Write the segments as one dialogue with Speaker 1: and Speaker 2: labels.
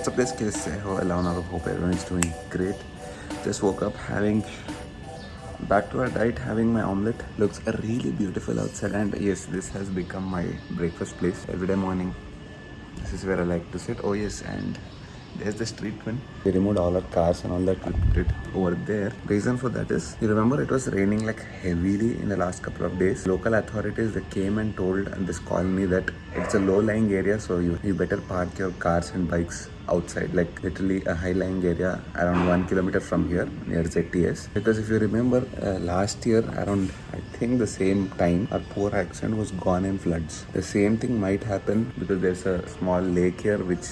Speaker 1: What's up guys, कैसे हो? I hope everyone is doing great. Just woke up having back to our diet, having my omelette. Looks really beautiful outside, and yes, this has become my breakfast place every day morning. This is where I like to sit. Oh yes, and there's the street twin. We removed all our cars and all that, we put it over there. Reason for that is, you remember it was raining like heavily in the last couple of days. Local authorities, they came and told this colony that it's a low-lying area, so you better park your cars and bikes outside, like literally a high-lying area around 1 kilometer from here near ZTS. Because if you remember, last year around, I think the same time, our poor accent was gone in floods. The same thing might happen because there's a small lake here which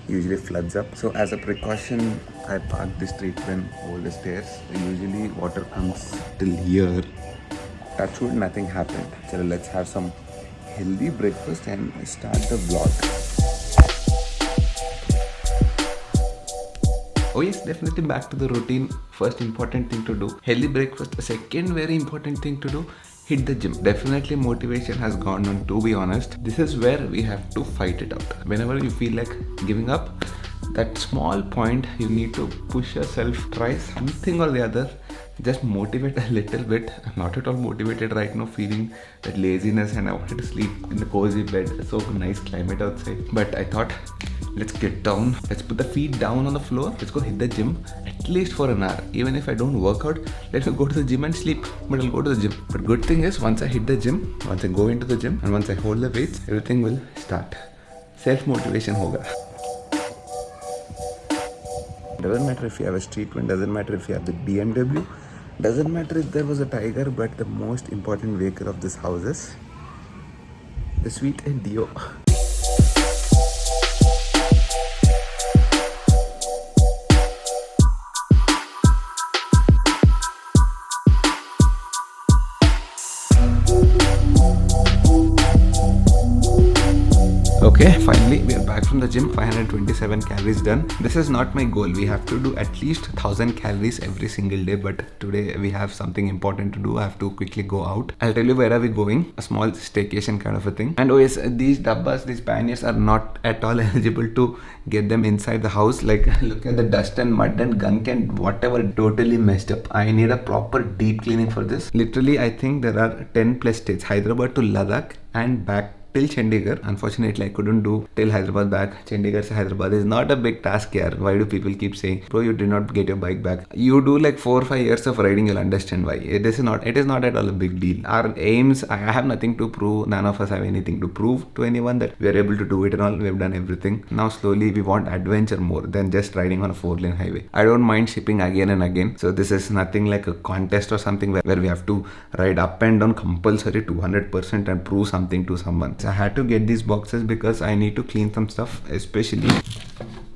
Speaker 1: usually floods up. So as a precaution, I parked the street twin over the stairs. Usually water comes till here. Touch wood, nothing happened. So let's have some healthy breakfast and start the vlog. Oh yes, definitely back to the routine. First important thing to do, healthy breakfast. The second very important thing to do, hit the gym. Definitely motivation has gone on, to be honest. This is where we have to fight it out. Whenever you feel like giving up, that small point you need to push yourself, try something or the other. Just motivate a little bit. I'm not at all motivated right now, feeling that laziness, and I wanted to sleep in the cozy bed. So nice climate outside. But I thought, let's get down. Let's put the feet down on the floor. Let's go hit the gym at least for an hour. Even if I don't work out, let me go to the gym and sleep. But I'll go to the gym. But good thing is, once I hit the gym, once I go into the gym, and once I hold the weights, everything will start. Self-motivation hoga. Doesn't matter if you have a street twin, doesn't matter if you have the BMW, doesn't matter if there was a tiger, but the most important vehicle of this house is the sweet Dio. Okay, finally we are back from the gym. 527 calories done. This is not my goal. We have to do at least 1000 calories every single day, but today we have something important to do. I have to quickly go out. I'll tell you where are we going. A small staycation kind of a thing. And oh yes, these dabbas, these pioneers are not at all eligible to get them inside the house. Like, look at the dust and mud and gunk and whatever, totally messed up. I need a proper deep cleaning for this. Literally, I think there are 10 plus states, Hyderabad to Ladakh and back till Chandigarh. Unfortunately, I couldn't do till Hyderabad back. Chandigarh to Hyderabad is not a big task here. Why do people keep saying, bro, you did not get your bike back? You do like 4 or 5 years of riding, you'll understand why. It is not at all a big deal. Our aims, I have nothing to prove. None of us have anything to prove to anyone that we are able to do it and all. We have done everything. Now slowly we want adventure more than just riding on a 4-lane highway. I don't mind shipping again and again. So this is nothing like a contest or something where we have to ride up and down compulsory 200% and prove something to someone. I had to get these boxes because I need to clean some stuff, especially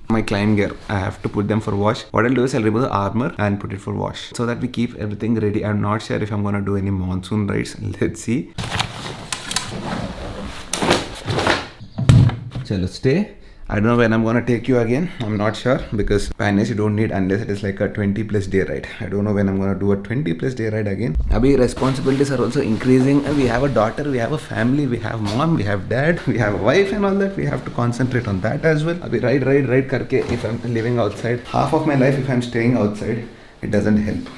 Speaker 1: my climb gear. I have to put them for wash. What I'll do is I'll remove the armor and put it for wash so that we keep everything ready. I'm not sure if I'm gonna do any monsoon rides. Let's see. Chalo, stay. I don't know when I'm gonna take you again. I'm not sure because pioneers you don't need unless it is like a 20 plus day ride. I don't know when I'm gonna do a 20 plus day ride again. Abhi responsibilities are also increasing. We have a daughter, we have a family, we have mom, we have dad, we have a wife and all that. We have to concentrate on that as well. Abhi ride karke, if I'm living outside, half of my life if I'm staying outside, it doesn't help.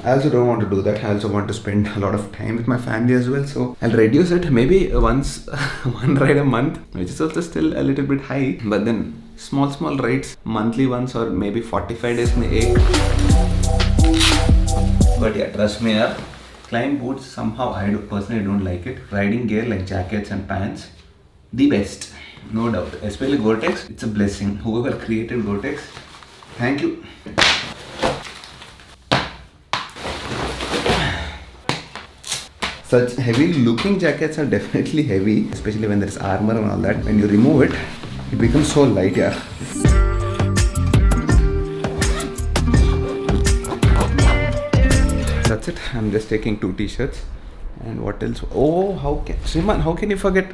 Speaker 1: I also don't want to do that. I also want to spend a lot of time with my family as well. So I'll reduce it maybe once, one ride a month, which is also still a little bit high. But then small rides, monthly ones or maybe 45 days mein ek. But yeah, trust me, climb boots somehow I personally don't like it. Riding gear like jackets and pants, the best, no doubt. Especially Gore-Tex, it's a blessing. Whoever created Gore-Tex, thank you. Such heavy looking jackets are definitely heavy, especially when there's armor and all that. When you remove it, it becomes so light, yeah. That's it. I'm just taking 2 t-shirts. And what else? Oh, Sriman, how can you forget?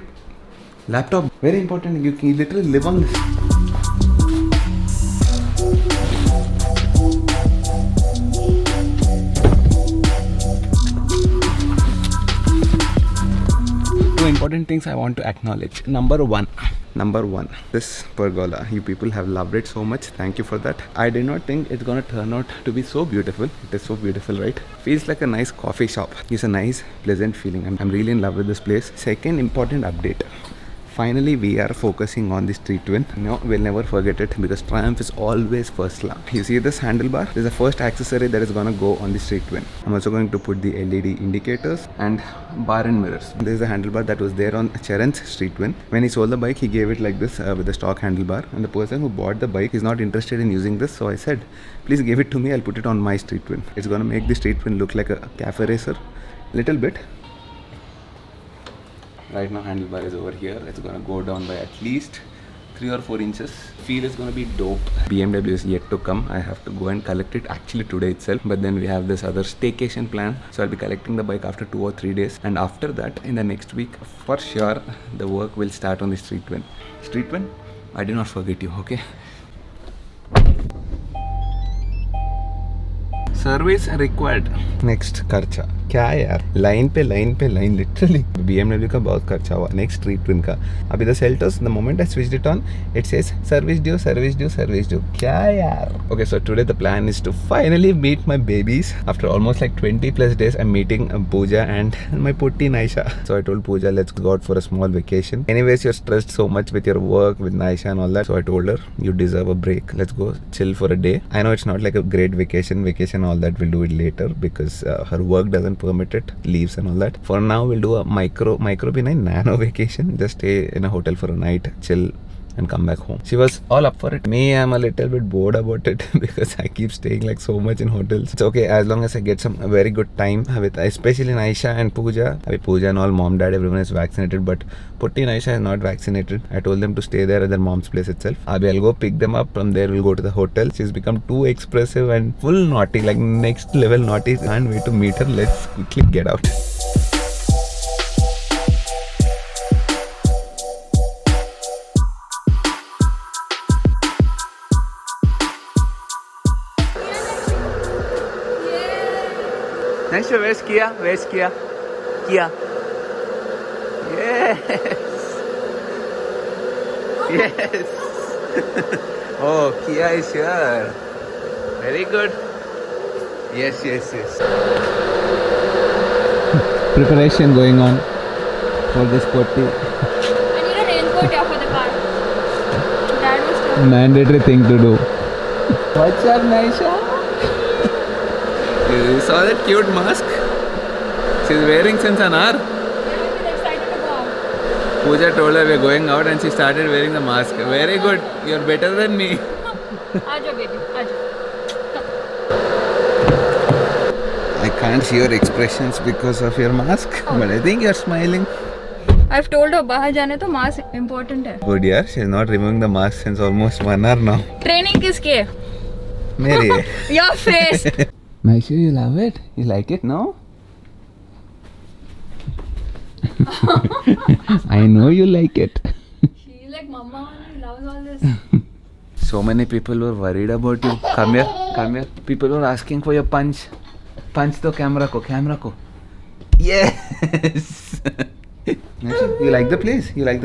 Speaker 1: Laptop, very important. You can literally live on this. Important things I want to acknowledge. Number 1, Number 1, this pergola. You people have loved it so much. Thank you for that. I did not think it's gonna turn out to be so beautiful. It is so beautiful, right? Feels like a nice coffee shop. It's a nice, pleasant feeling. I'm really in love with this place. Second important update. Finally, we are focusing on the street twin. No, we'll never forget it because Triumph is always first love. You see this handlebar? This is the first accessory that is gonna go on the street twin. I'm also going to put the LED indicators and bar and mirrors. This is the handlebar that was there on Charan's street twin. When he sold the bike, he gave it like this with the stock handlebar. And the person who bought the bike is not interested in using this. So I said, please give it to me. I'll put it on my street twin. It's gonna make the street twin look like a cafe racer. Little bit. Right now handlebar is over here. It's gonna go down by at least 3 or 4 inches. Feel is gonna be dope. BMW is yet to come. I have to go and collect it actually today itself. But then we have this other staycation plan. So I'll be collecting the bike after 2 or 3 days. And after that, in the next week, for sure, the work will start on the street twin. Street twin, I did not forget you, okay? Service required. Next खर्चा क्या है यार, line पे line literally BMW का बहुत खर्चा हुआ. Next street twin का अभी the Seltos, the moment I switched it on it says service due. क्या यार. Okay, so today the plan is to finally meet my babies after almost like 20 plus days. I'm meeting Pooja and my putti Naisha. So I told Pooja, let's go out for a small vacation. Anyways, you're stressed so much with your work with Naisha and all that, so I told her you deserve a break. Let's go chill for a day. I know it's not like a great vacation all that. We'll do it later because her work doesn't permit it, leaves and all that. For now, we'll do a micro be nano vacation. Just stay in a hotel for a night, chill and come back home. She was all up for it. Me, I'm a little bit bored about it because I keep staying like so much in hotels. It's okay as long as I get some very good time with especially Naisha and Pooja. I mean, Pooja and all, mom, dad, everyone is vaccinated, but Putti Naisha is not vaccinated. I told them to stay there at their mom's place itself. Abhi, I'll go pick them up. From there, we'll go to the hotel. She's become too expressive and full naughty, like next level naughty. Can't wait to meet her. Let's quickly get out. Naisha, where's Kia? Kia. Yes. Yes. Oh, Kia is here. Very good. Yes. Preparation going on for this potty.
Speaker 2: I need a raincoat here for the car. Dad was telling me.
Speaker 1: Mandatory thing to do. What's up, Naisha? You saw that cute mask? She's wearing since an hour.
Speaker 2: Yeah, she's excited to go out.
Speaker 1: Pooja told her we're going out and she started wearing the mask. Very good. You're better than me.
Speaker 2: Aaja baby, aaja.
Speaker 1: I can't see your expressions because of your mask, but I think you're smiling.
Speaker 2: I've told her बाहर जाने तो mask important है.
Speaker 1: Good yaar, she's not removing the mask since almost 1 hour now.
Speaker 2: Training किसकी है?
Speaker 1: Meri hai.
Speaker 2: Your face.
Speaker 1: Naisha, you love it? You like it, no? I know you like it.
Speaker 2: She's like mama only loves all this.
Speaker 1: So many people were worried about you. Come here. People were asking for your punch. Punch to camera ko. Yes. Naisha, you like the place? You like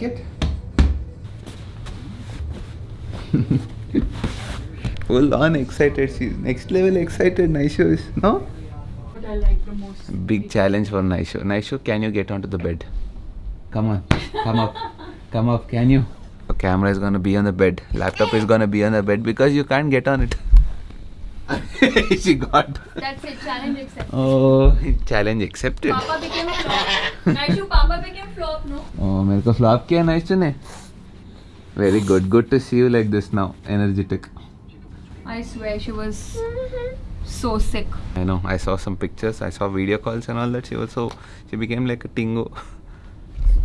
Speaker 1: it? Full on excited. She's next level excited. Naisha is, no?
Speaker 2: What I like the most.
Speaker 1: Big challenge for Naisha. Naisha, can you get onto the bed? Come on. Come up. Can you? The camera is gonna be on the bed. Laptop is gonna be on the bed because you can't get on it. She got.
Speaker 2: That's it. Challenge accepted.
Speaker 1: Oh, challenge accepted.
Speaker 2: Papa became flop. Naishu, Papa became flop, no?
Speaker 1: Oh, मेरे को flop किया Naisha ने. Very good. Good to see you like this now. Energetic.
Speaker 2: I swear she was so sick.
Speaker 1: I know. I saw some pictures. I saw video calls and all that. She became like a tingo.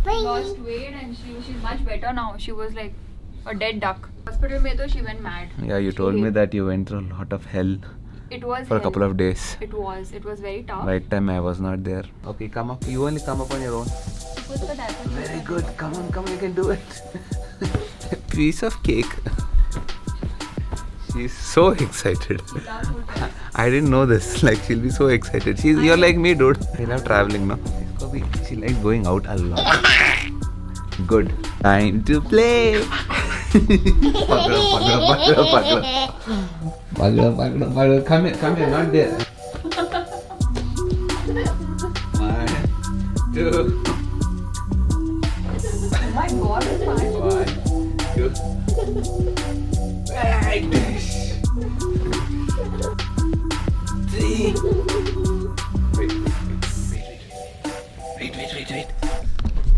Speaker 2: Lost weight and she's much better now. She was like a dead duck. Hospital mein to she went mad.
Speaker 1: Yeah, you told me that you went through a lot of hell
Speaker 2: It was
Speaker 1: for a
Speaker 2: hell.
Speaker 1: couple of days.
Speaker 2: It was very tough.
Speaker 1: Right time I was not there. Okay, come up. You only come up on your own.
Speaker 2: Put the diaper.
Speaker 1: Very good. Come on. You can do it. A piece of cake. She's so excited. I didn't know this. Like, she'll be so excited. You're like me, dude. I love traveling, no? She likes going out a lot. Good. Time to play. Pagdo. Come here, not there. 1, 2.
Speaker 2: Oh my god, it's fine.
Speaker 1: 1, 2. Like this. 3.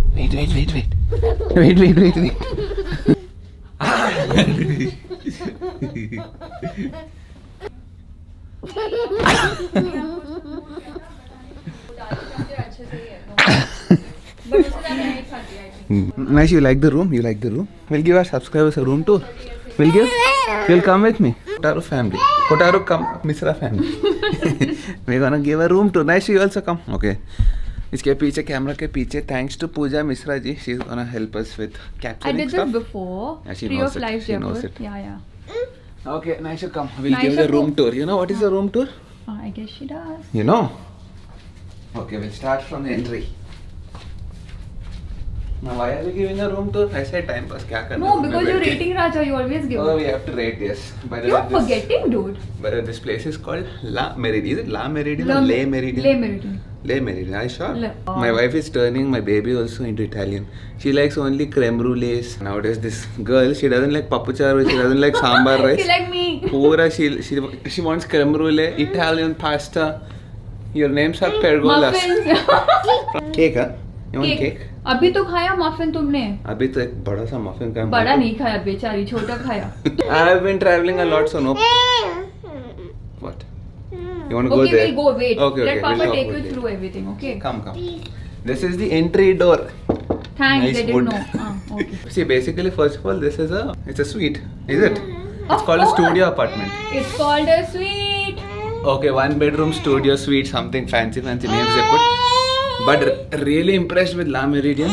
Speaker 1: Wait. Nice, you like the room? We'll give our subscribers a room tour. You'll come with me. Kotaro family. Kotaro come, Misra family. We're gonna give a room tour. Nice, you also come. Okay. इसके पीछे camera के पीछे thanks to Pooja Mishra ji she is gonna help us with capturing
Speaker 2: I did
Speaker 1: stuff.
Speaker 2: this before.
Speaker 1: Yeah, she
Speaker 2: Tree
Speaker 1: knows
Speaker 2: of
Speaker 1: it.
Speaker 2: Life
Speaker 1: She knows
Speaker 2: Jaipur.
Speaker 1: it.
Speaker 2: Yeah.
Speaker 1: Okay, Naisha, come. We'll give
Speaker 2: Naisha,
Speaker 1: the room
Speaker 2: go.
Speaker 1: tour. You know what is a room tour?
Speaker 2: I guess she does.
Speaker 1: You know? Okay, we'll start from the entry. Now, why are we giving a room tour? I said time pass. क्या करना?
Speaker 2: No, because you're rating Raja, you always give.
Speaker 1: Oh, we have to rate, yes. By the
Speaker 2: You're
Speaker 1: way,
Speaker 2: forgetting, dude.
Speaker 1: this place is called La Meridian. Is it La Meridian or Le Meridian?
Speaker 2: Le Meridian.
Speaker 1: Le Meridian, are you sure?
Speaker 2: Le.
Speaker 1: My wife is turning my baby also into Italian. She likes only creme brulees. Nowadays, this girl, she doesn't like papucharu, she doesn't like sambar rice.
Speaker 2: She like me.
Speaker 1: Pura, she wants creme brulee, Italian pasta. Your names are pergolas.
Speaker 2: Muffins.
Speaker 1: Cake, huh? You want cake?
Speaker 2: अभी तो खाया muffin तुमने.
Speaker 1: अभी तो एक बड़ा सा muffin का
Speaker 2: बड़ा नहीं खाया बेचारी, छोटा खाया.
Speaker 1: I have been traveling a lot, so no. What? You want to go
Speaker 2: Okay,
Speaker 1: there?
Speaker 2: we'll go. Wait.
Speaker 1: Okay,
Speaker 2: Let
Speaker 1: we'll
Speaker 2: Papa
Speaker 1: talk
Speaker 2: take
Speaker 1: about
Speaker 2: you
Speaker 1: it.
Speaker 2: through everything. Okay.
Speaker 1: Come. This is the entry door.
Speaker 2: Thanks.
Speaker 1: Nice
Speaker 2: I didn't
Speaker 1: wood.
Speaker 2: know. Okay.
Speaker 1: See, basically, first of all, it's a suite. Is it? It's
Speaker 2: Of
Speaker 1: called a
Speaker 2: course.
Speaker 1: studio apartment.
Speaker 2: It's called a suite.
Speaker 1: Okay, 1 bedroom studio suite, something fancy names they put. But really impressed with La Meridian.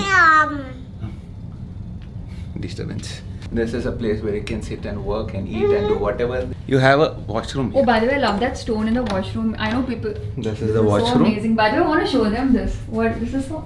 Speaker 1: Disturbance. This is a place where you can sit and work and eat and do whatever. You have a washroom
Speaker 2: Oh,
Speaker 1: here.
Speaker 2: by the way, I love that stone in the washroom. I know people.
Speaker 1: This is the
Speaker 2: So
Speaker 1: washroom.
Speaker 2: amazing. By the way, I want to show them this. What this is so.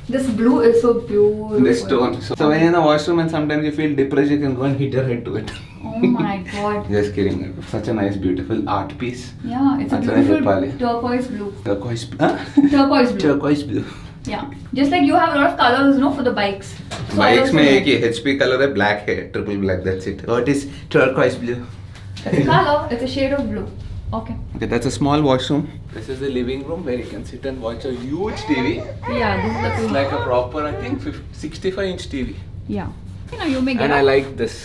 Speaker 2: This blue is so beautiful.
Speaker 1: This stone. So when you're in the washroom and sometimes you feel depressed, you can go and hit your head to it.
Speaker 2: Oh my god.
Speaker 1: Just kidding. Such a nice, beautiful art piece.
Speaker 2: Yeah, it's a
Speaker 1: That's
Speaker 2: beautiful
Speaker 1: Nepali.
Speaker 2: turquoise blue.
Speaker 1: Turquoise. Huh?
Speaker 2: Turquoise blue.
Speaker 1: Turquoise blue.
Speaker 2: Yeah. Just like you have a lot of colors, no, for the bikes. So I
Speaker 1: Bikes
Speaker 2: also
Speaker 1: में
Speaker 2: have-
Speaker 1: एक ही HP color है, black है, triple black. That's it. Oh, it is turquoise blue.
Speaker 2: It's a color. It's a shade of blue. Okay.
Speaker 1: Okay, that's a small washroom. This is the living room where you can sit and watch a huge TV.
Speaker 2: Yeah, this is the
Speaker 1: It's like a proper, I think, 65-inch TV.
Speaker 2: Yeah. You know, you may get
Speaker 1: And I
Speaker 2: up.
Speaker 1: like this.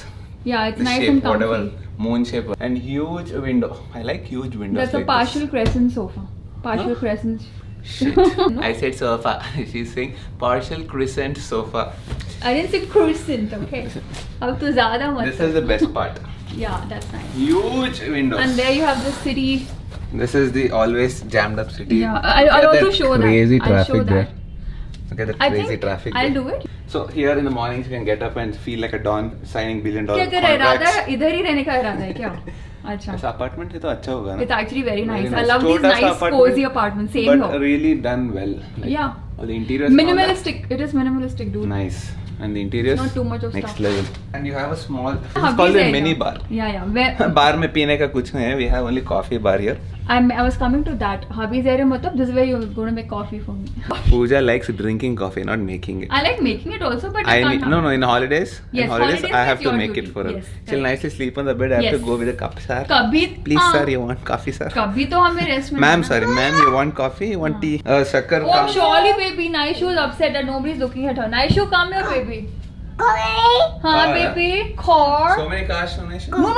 Speaker 2: Yeah, it's
Speaker 1: The
Speaker 2: nice
Speaker 1: shape,
Speaker 2: and comfy.
Speaker 1: whatever, moon shape, and huge window. I like huge windows.
Speaker 2: That's a
Speaker 1: like
Speaker 2: partial
Speaker 1: this.
Speaker 2: crescent sofa. Partial
Speaker 1: Huh?
Speaker 2: crescent.
Speaker 1: Shit.
Speaker 2: No?
Speaker 1: I said sofa. She's saying partial crescent sofa.
Speaker 2: I didn't say crescent, okay? अब तो ज़्यादा मत.
Speaker 1: This is the best part.
Speaker 2: Yeah, that's nice.
Speaker 1: Huge windows.
Speaker 2: And there you have the city.
Speaker 1: This is the always jammed up city.
Speaker 2: Yeah,
Speaker 1: Look
Speaker 2: I'll
Speaker 1: at
Speaker 2: also
Speaker 1: that
Speaker 2: show that.
Speaker 1: crazy
Speaker 2: I'll
Speaker 1: traffic
Speaker 2: show
Speaker 1: there.
Speaker 2: that.
Speaker 1: Look at that
Speaker 2: I
Speaker 1: crazy
Speaker 2: think
Speaker 1: traffic
Speaker 2: I'll
Speaker 1: there.
Speaker 2: do it.
Speaker 1: So here in the mornings you can get up and feel like a don signing $1 billion
Speaker 2: क्या तेरा इरादा
Speaker 1: contracts.
Speaker 2: इधर ही रहने का इरादा है क्या? अच्छा.
Speaker 1: ऐसा apartment है तो अच्छा होगा ना?
Speaker 2: It's actually very nice.
Speaker 1: Very
Speaker 2: I love these
Speaker 1: छोटा सा
Speaker 2: nice
Speaker 1: apartment,
Speaker 2: cozy apartments. Same
Speaker 1: but
Speaker 2: here.
Speaker 1: really done well. Like,
Speaker 2: Yeah.
Speaker 1: all the interiors. and all that.
Speaker 2: Minimalistic. It is minimalistic, dude.
Speaker 1: Nice. And the interiors.
Speaker 2: Not too much of
Speaker 1: next
Speaker 2: stuff.
Speaker 1: level. And you have a small. It's
Speaker 2: Hubby's
Speaker 1: called a
Speaker 2: area.
Speaker 1: mini bar.
Speaker 2: Yeah, yeah. Where
Speaker 1: बार में पीने का कुछ नहीं है. We have only coffee bar here.
Speaker 2: I was coming to that. Hubby's area मतलब this is where you're going to make coffee for me.
Speaker 1: Pooja likes drinking coffee, not making it.
Speaker 2: I like making it also, but
Speaker 1: I
Speaker 2: you can't
Speaker 1: need,
Speaker 2: have
Speaker 1: no,
Speaker 2: it.
Speaker 1: no, in holidays.
Speaker 2: Yes,
Speaker 1: in holidays,
Speaker 2: holidays
Speaker 1: I have
Speaker 2: is
Speaker 1: to
Speaker 2: your
Speaker 1: make
Speaker 2: duty.
Speaker 1: it for her.
Speaker 2: Yes,
Speaker 1: She'll
Speaker 2: correct.
Speaker 1: nicely sleep on the bed. I have to
Speaker 2: Yes.
Speaker 1: go with a cup, sir.
Speaker 2: कभी
Speaker 1: Please,
Speaker 2: हाँ,
Speaker 1: sir, you want coffee, sir?
Speaker 2: कभी तो हमें rest में
Speaker 1: Ma'am,
Speaker 2: जाना।
Speaker 1: sorry, ma'am, you want coffee? You want tea? Shakkar,
Speaker 2: Oh,
Speaker 1: come.
Speaker 2: surely, baby. Naishu is upset that nobody's looking at her. Naishu, come here, baby. हाँ,
Speaker 1: Car.
Speaker 2: baby. Car.
Speaker 1: So many cars, Sonesh.
Speaker 2: No.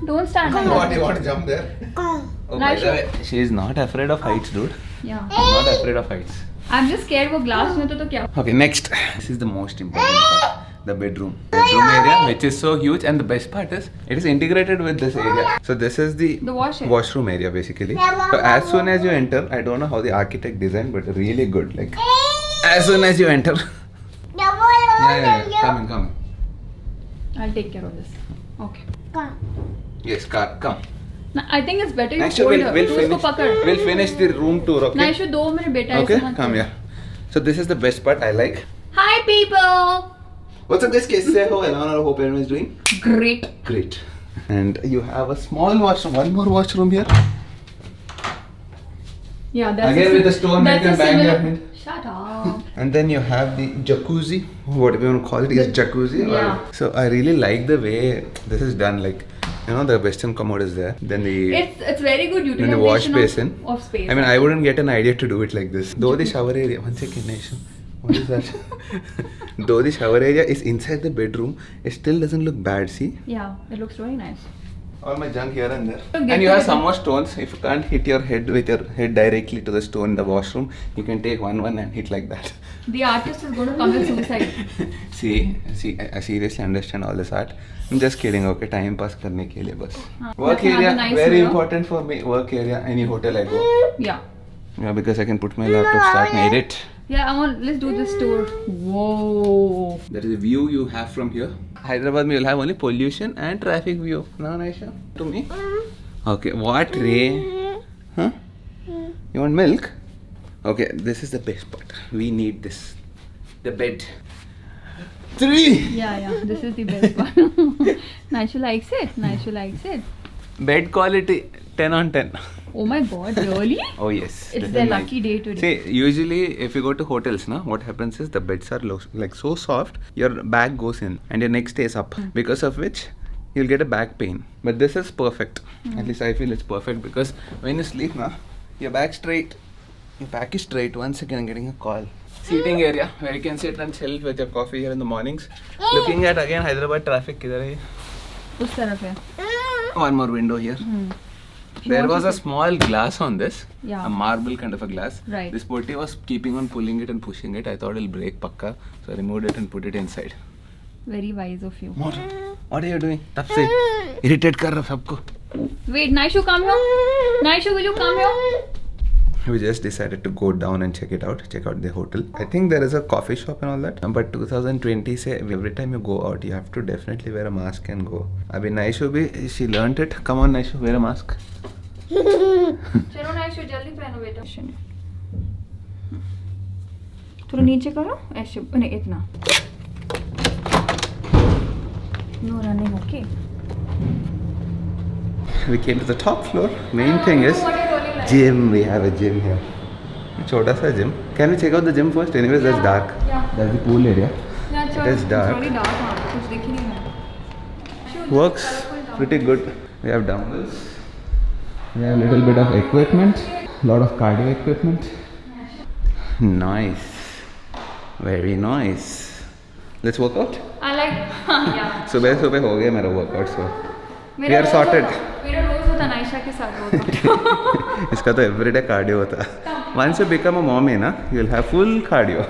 Speaker 2: Don't stand.
Speaker 1: What, you want to jump there? Oh, by
Speaker 2: Nice.
Speaker 1: the way, she is not afraid of heights, dude.
Speaker 2: Yeah.
Speaker 1: Not afraid of heights.
Speaker 2: I'm just scared वो glass में तो क्या?
Speaker 1: Okay, next. This is the most important part. The bedroom. Bedroom area, which is so huge, and the best part is, it is integrated with this area. So this is the
Speaker 2: The wash area.
Speaker 1: washroom area, basically. So as soon as you enter, I don't know how the architect designed, but really good. Like, as soon as you enter. Yeah. Come in.
Speaker 2: I'll take care of this. Okay.
Speaker 1: Yes, car, come.
Speaker 2: I think it's better you
Speaker 1: Next,
Speaker 2: hold
Speaker 1: we'll
Speaker 2: her. तू उसको पकड़.
Speaker 1: we'll finish the room tour, okay?
Speaker 2: Naishu 2 minute बेटा
Speaker 1: Okay,
Speaker 2: ऐसे मत
Speaker 1: come
Speaker 2: कर.
Speaker 1: here. So this is the best part I like.
Speaker 2: Hi people.
Speaker 1: What's up, guys? कैसे हो? Eleanor, hope everyone is doing
Speaker 2: Great.
Speaker 1: great. And you have a small washroom, one more washroom here.
Speaker 2: Yeah, that's
Speaker 1: Again with the stone, you can bang your head.
Speaker 2: Shut up.
Speaker 1: And then you have the jacuzzi, whatever you want to call it, is jacuzzi.
Speaker 2: Yeah.
Speaker 1: So I really like the way this is done. Like, you know, the western commode is there. Then the
Speaker 2: It's very good
Speaker 1: then the wash
Speaker 2: utilization
Speaker 1: basin.
Speaker 2: of space.
Speaker 1: I mean, I wouldn't get an idea to do it like this. Though the shower area, one second, Naisha. What is that? Though the shower area is inside the bedroom, it still doesn't look bad. See?
Speaker 2: Yeah, it looks really nice.
Speaker 1: All my junk here and there.
Speaker 2: Get
Speaker 1: And you
Speaker 2: to
Speaker 1: have
Speaker 2: it.
Speaker 1: some more stones. If you can't hit your head with your head directly to the stone in the washroom, you can take one and hit like that.
Speaker 2: The artist is going to commit suicide.
Speaker 1: See, I seriously understand all this art. I'm just kidding, okay? Time pass करने के लिए बस. Work
Speaker 2: That's another
Speaker 1: area,
Speaker 2: nice
Speaker 1: very
Speaker 2: way, no?
Speaker 1: important for me. Work area, any hotel I go.
Speaker 2: Yeah.
Speaker 1: Yeah, because I can put my laptop, start my edit.
Speaker 2: Yeah, let's do this tour. Whoa.
Speaker 1: That is the view you have from here. Hyderabad, we will have only pollution and traffic view. No, Naisha? To me? Okay, what, Ray? Huh? You want milk? Okay, this is the best part. We need this. The bed. 3!
Speaker 2: Yeah, this is the best one. Naisha likes it.
Speaker 1: Bed quality 10 on 10.
Speaker 2: Oh my god, really?
Speaker 1: Oh yes.
Speaker 2: It's
Speaker 1: This
Speaker 2: their
Speaker 1: is nice.
Speaker 2: lucky day today.
Speaker 1: See, usually if you go to hotels, na, what happens is the beds are like so soft, your back goes in and your neck stays up. Because of which, you'll get a back pain. But this is perfect. At least I feel it's perfect because when you sleep, na, your back straight, your back is straight. One second, I'm getting a call. Seating area where you can sit and chill with your coffee here in the mornings. Looking at again Hyderabad traffic. किधर है?
Speaker 2: उस तरफ है.
Speaker 1: One more window here. There was a small glass on this,
Speaker 2: Yeah.
Speaker 1: a marble kind of a glass.
Speaker 2: Right.
Speaker 1: This potty was keeping on pulling it and pushing it. I thought it'll break pakka, so I removed it and put it inside.
Speaker 2: Very wise of you.
Speaker 1: What are you doing? तब से irritate कर रहा सबको.
Speaker 2: Wait, Naishu, come here. Naishu, will you come here?
Speaker 1: We just decided to go down and check it out. Check out the hotel. I think there is a coffee shop and all that. But 2020 say every time you go out, you have to definitely wear a mask and go. Abhi Naishu bhi, she learnt it. Come on, Naishu, wear a mask.
Speaker 2: चलो नाइशू जल्दी पहनो बेटा. थोड़ा नीचे करो ऐसे नहीं इतना. No running, okay.
Speaker 1: We came to the top floor. Main thing is gym. We have a gym here. Chota sa gym. Can we check out the gym first? Anyways, that's dark.
Speaker 2: Yeah.
Speaker 1: That's the pool area.
Speaker 2: Yeah,
Speaker 1: It is dark.
Speaker 2: It's really dark. हाँ, कुछ दिख ही नहीं रहा.
Speaker 1: Works pretty good. We have dumbbells. We have a little bit of equipment. Lot of cardio equipment. Nice. Very nice. Let's work out.
Speaker 2: I like. Yeah.
Speaker 1: सुबह सुबह हो गया मेरा workout so. We
Speaker 2: मेरा
Speaker 1: are
Speaker 2: रोज
Speaker 1: sorted.
Speaker 2: होता- मेरा रोज होता नाइशा के साथ होता.
Speaker 1: इसका तो everyday cardio होता है. Once you become a mommy ना, you'll have full cardio.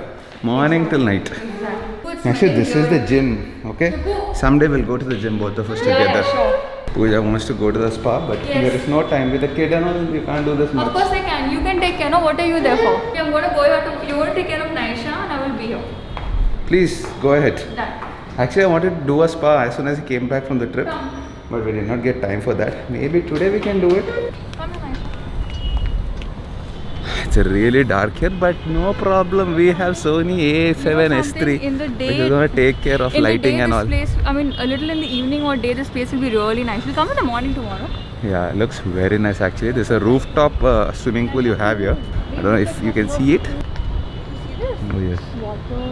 Speaker 1: Morning till night. Actually, this is the gym, okay? Someday we'll go to the gym, both of us together.
Speaker 2: Yeah, sure.
Speaker 1: Pooja wants to go to the spa, but
Speaker 2: Yes.
Speaker 1: there is no time. With a kid and all, you can't do this
Speaker 2: Of
Speaker 1: much.
Speaker 2: course I can. You can take care. No, what are you there for? Okay, I'm gonna go here to. You want to take care of Naisha, and I will be here.
Speaker 1: Please, go ahead.
Speaker 2: Done.
Speaker 1: Actually, I wanted to do a spa as soon as he came back from the trip,
Speaker 2: Come.
Speaker 1: but we did not get time for that. Maybe today we can do it.
Speaker 2: Come here, Naisha.
Speaker 1: It's really dark here, but no problem. We have Sony A7 S3.
Speaker 2: In the day,
Speaker 1: which is gonna take care of
Speaker 2: in
Speaker 1: lighting
Speaker 2: the day,
Speaker 1: and
Speaker 2: this
Speaker 1: all.
Speaker 2: place, I mean, a little in the evening or day, this place will be really nice. We'll come in the morning tomorrow.
Speaker 1: Yeah, it looks very nice actually. There's a rooftop swimming pool you have here. I don't know if you can see it.
Speaker 2: See this?
Speaker 1: Oh yes.
Speaker 2: Water.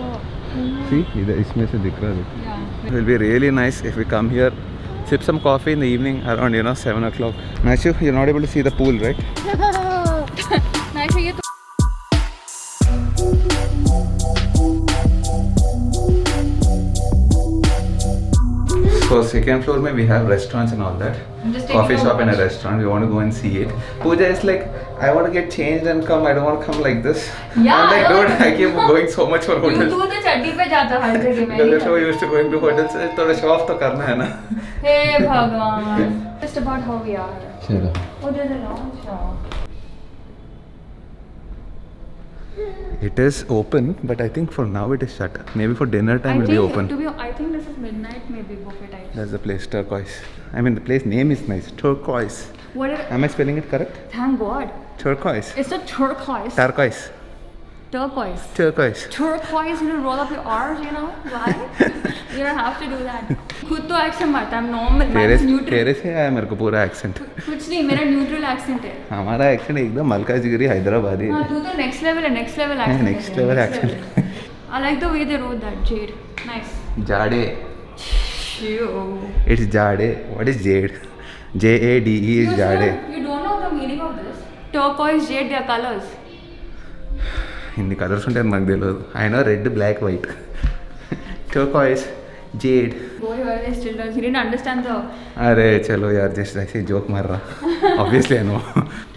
Speaker 1: See, इधर इसमें से दिख रहा है.
Speaker 2: Yeah.
Speaker 1: It will be really nice if we come here, sip some coffee in the evening around 7 o'clock. Naishu, you're not able to see the pool, right?
Speaker 2: Naisha, ये तो
Speaker 1: So second floor mein we have restaurants and all that.
Speaker 2: Just taking
Speaker 1: Coffee
Speaker 2: a
Speaker 1: shop and a
Speaker 2: watch.
Speaker 1: restaurant. We want to go and see it. Pooja is like, I want to get changed and come. I don't want to come like this.
Speaker 2: Yeah,
Speaker 1: I'm like,
Speaker 2: I know.
Speaker 1: dude, I keep going so much for
Speaker 2: You
Speaker 1: hotels.
Speaker 2: do the चड्डी पे जाता हर जगह में.
Speaker 1: Because you're so used to going to hotels. थोड़ा show off तो करना है ना.
Speaker 2: हे भगवान. Just about how we are.
Speaker 1: चलो.
Speaker 2: Oh, there's a lounge.
Speaker 1: It is open, but I think for now it is shut. Maybe for dinner time it will be open.
Speaker 2: I think this is midnight, maybe buffet type.
Speaker 1: That's the place, Turquoise. I mean, the place name is nice. Turquoise.
Speaker 2: What?
Speaker 1: Am I spelling it correct?
Speaker 2: Thank God.
Speaker 1: Turquoise.
Speaker 2: It's a turquoise.
Speaker 1: Turquoise.
Speaker 2: turquoise.
Speaker 1: Turquoise.
Speaker 2: Turquoise, you roll up your R's, you know? Why? You don't have to do that. खुद तो accent मारता है, I'm normal,
Speaker 1: तेरे
Speaker 2: neutral.
Speaker 1: तेरे से आया मेरे को पूरा accent.
Speaker 2: कुछ नहीं, मेरा neutral accent है.
Speaker 1: हमारा accent एकदम मलकाजिगिरी हैदराबादी
Speaker 2: हाँ,
Speaker 1: है.
Speaker 2: तू तो next level accent है.
Speaker 1: Next level accent.
Speaker 2: I like the way they wrote that, Jade. Nice.
Speaker 1: Jade.
Speaker 2: Ew.
Speaker 1: It's Jade. What is Jade? Jade is Jade.
Speaker 2: You don't know the meaning of this? Turquoise, jade, they are colors.
Speaker 1: ఇన్ని colours ఉంటాయి నాకు తెలియదు. I know red, black, white. Turquoise, jade.
Speaker 2: Boy, where is children? He didn't understand the
Speaker 1: अरे चलो यार, just ऐसे joke मार रहा. Obviously I know.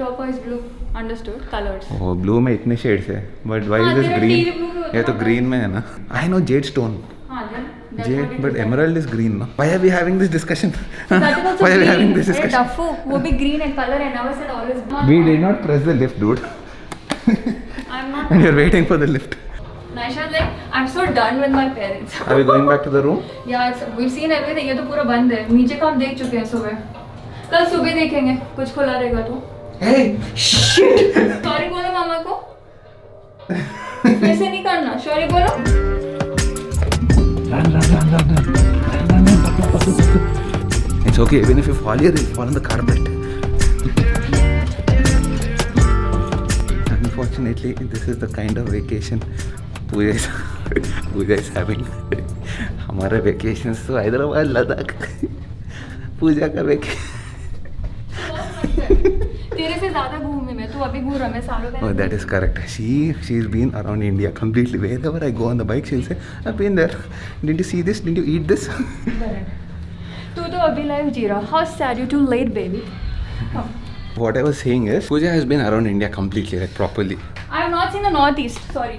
Speaker 2: turquoise blue. Understood? Colors.
Speaker 1: वो ब्लू में इतने शेड्स है, बट वाई
Speaker 2: हाँ,
Speaker 1: इज दिस
Speaker 2: तेरा
Speaker 1: ग्रीन?
Speaker 2: teal blue भी होता
Speaker 1: ये तो
Speaker 2: है।
Speaker 1: ग्रीन में है ना. I know jade stone.
Speaker 2: हाँ, then that's what
Speaker 1: jade
Speaker 2: it
Speaker 1: but
Speaker 2: is.
Speaker 1: Emerald is green ना. Why are we having this discussion?
Speaker 2: That is also
Speaker 1: why are we
Speaker 2: green.
Speaker 1: Having this
Speaker 2: Hey,
Speaker 1: discussion?
Speaker 2: Duffu, वो भी green है, color है. Never said always.
Speaker 1: We did not press the lift, dude.
Speaker 2: I'm not.
Speaker 1: And you're waiting for the lift.
Speaker 2: Naisha's like, I'm so done with my parents.
Speaker 1: Are we going back to the room?
Speaker 2: Yeah, we've seen everything. ये तो पूरा बंद है. नीचे का हम देख चुके हैं सुबह. कल सुबह देखेंगे. कुछ खुला रहेगा तो.
Speaker 1: Hey, shit.
Speaker 2: सॉरी बोलो मामा को. फिर से नहीं करना. सॉरी बोलो.
Speaker 1: Run. It's okay. Even if you fall here, you'll fall on the carpet. Unfortunately, this is the kind of vacation Pooja is having. हमारे vacations तो हैदराबाद, लद्दाख. पूजा का vacation.
Speaker 2: तेरे से ज़्यादा घूमी मैं. तू अभी घूम रहा. मैं सालों पहले.
Speaker 1: Oh, that is correct. She's been around India completely. Wherever I go on the bike, she'll say, "I've been there. Didn't you see this? Didn't you eat this?"
Speaker 2: तू तो अभी लाइफ जी रहा. How sad, you too late, baby.
Speaker 1: What I was saying is, Pooja has been around India completely, like properly.
Speaker 2: I have not seen the Northeast. Sorry.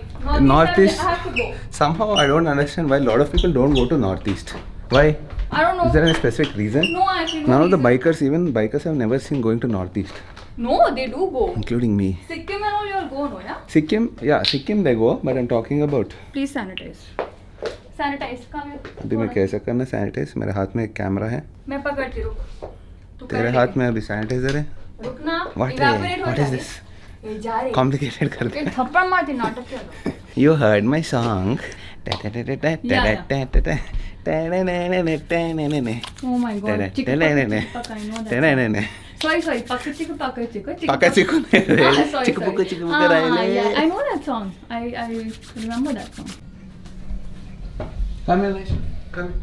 Speaker 1: Northeast.
Speaker 2: I have to go.
Speaker 1: Somehow I don't understand why a lot of people don't go to Northeast. Why?
Speaker 2: I don't know.
Speaker 1: Is there any specific reason?
Speaker 2: No, actually. No
Speaker 1: None of the
Speaker 2: reason.
Speaker 1: bikers have never seen going to Northeast,
Speaker 2: No, they do go.
Speaker 1: including me.
Speaker 2: Sikkim and all you all go, no, yeah?
Speaker 1: Sikkim they go, but I'm talking about.
Speaker 2: Please sanitize. Sanitize. Come here.
Speaker 1: अभी मैं कैसे करना sanitise? मेरे हाथ में एक camera है.
Speaker 2: मैं पकड़ती रुक. तू
Speaker 1: तेरे
Speaker 2: कर
Speaker 1: हाथ
Speaker 2: ले.
Speaker 1: में अभी सैनिटाइजर है.
Speaker 2: रुकना.
Speaker 1: What
Speaker 2: Evaporate हो
Speaker 1: is
Speaker 2: जाए.
Speaker 1: this?
Speaker 2: ये जा रही.
Speaker 1: Complicated कर
Speaker 2: ये
Speaker 1: दे.
Speaker 2: थप्पड़ मारती नाटक क्या दो.
Speaker 1: You heard my song.
Speaker 2: Oh my god. Sorry. Paka chiku.
Speaker 1: Paka chiku
Speaker 2: Sorry.
Speaker 1: chiku puka raile.
Speaker 2: Yeah, I know that song. I remember that song.
Speaker 1: Come here, Nish. Come.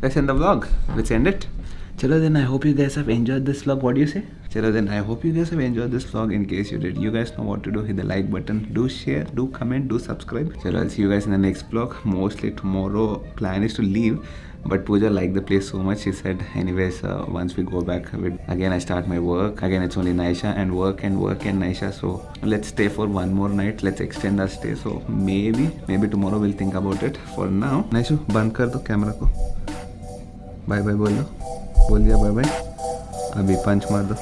Speaker 1: Let's end the vlog. Let's end it. Chalo then, I hope you guys have enjoyed this vlog. What do you say? Chalo then, I hope you guys have enjoyed this vlog. In case you did, you guys know what to do. Hit the like button. Do share. Do comment. Do subscribe. Chalo, I'll see you guys in the next vlog. Mostly tomorrow. Plan is to leave. But Pooja liked the place so much, she said, anyways, once we go back, again I start my work. Again, it's only Naisha and work and Naisha. So let's stay for one more night. Let's extend our stay. So maybe tomorrow we'll think about it. For now, Naishu, बंद कर दो camera को. Bye bye बोल दिया bye bye. अभी पंच मार दो.